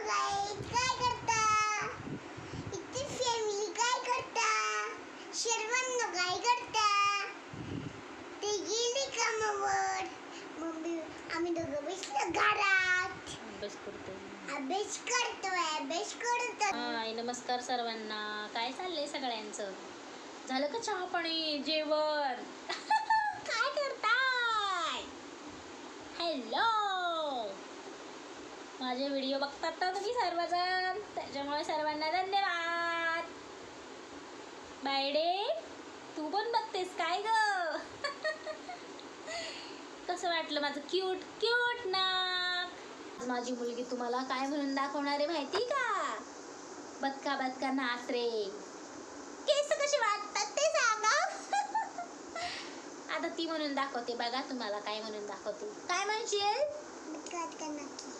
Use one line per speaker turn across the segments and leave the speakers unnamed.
Guys, काय करता? इथे फॅमिली काय करता? सर्वांना काय करता? ते गेले कामावर. मम्मी आम्ही दोघं बसलो घरात. अभ्यास करतो.
नमस्कार सर्वांना. काय चाललंय सगळ्यांचं? झालं का चहा पाणी जेवण? काय करताय? हॅलो, माझे व्हिडिओ बघतात ना तुम्ही सर्वजण, त्याच्यामुळे सर्वांना धन्यवाद. बायडे, तू पण बघतेस काय ग? कसं वाटलं माझं क्यूट क्यूट नाक? माझी मुलगी तुम्हाला काय म्हणून दाखवणार आहे माहिती का? बदका बदका नाच रे. केस कसे वाटतात ते सांगा. आता ती म्हणून दाखवते बघा तुम्हाला काय म्हणून दाखवते. काय म्हणशील?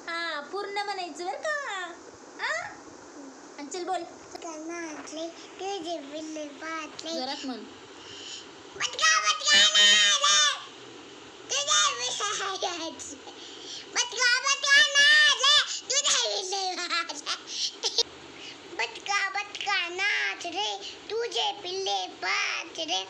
हा, पूर्ण म्हणायचं बरं का. चल बोल. जोरात म्हण.
बटका नाच रे, तुझे पिल्ले पाच रे.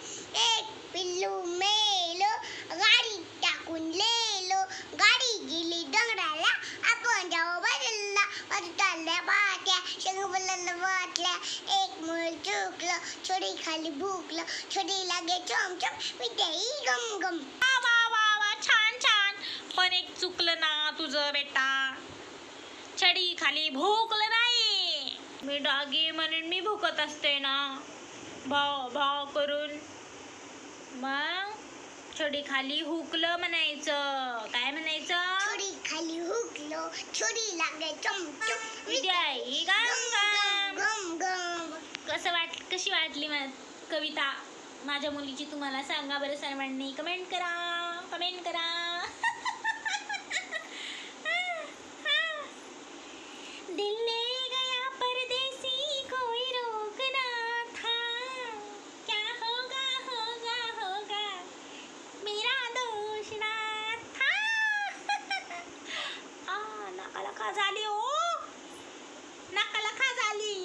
एक पिल्लू मेलो, गाडी टाकून लेलो. गाडी गेली डोंगराला, आपण जाऊ बदलला. बदलल्या बाट्या, शेंगबुलाला बाटल्या. एक मूल चुकलं, छोडी खाली भुकलं. छोडी लागे चमचम, मिठाई गम गम.
वा वा वा, छान छान. पण एक चुकलं ना तुझं बेटा. छडी खाली भुकलं नाही. मी डागी म्हणून मी भुकत असते ना, भाव भाव करून. मग छडी खाली हुकलं म्हणायचं. काय म्हणायचं?
छोडी खाली हुकलो, छोडी लागे चमचम,
मिठाई गम गम.
गम गम.
कशी वाटली कविता माझ्या मुलीची तुम्हाला? सांगा बरं सर्वांनी. कमेंट करा. दिल ले गया परदेसी, कोई रोक ना था. क्या होगा मेरा दोष ना था. नाकाला खा झाली हो, नाकाला खा झाली.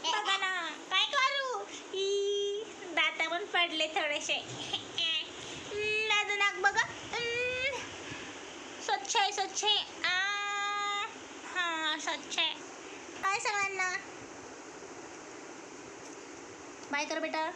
बघा ना काय करू. दात पण पडले थोडेसे. माझं नाक बघा, स्वच्छ आहे स्वच्छ आहे. हा स्वच्छ आहे. काय सर्वांना बाय कर बेटा.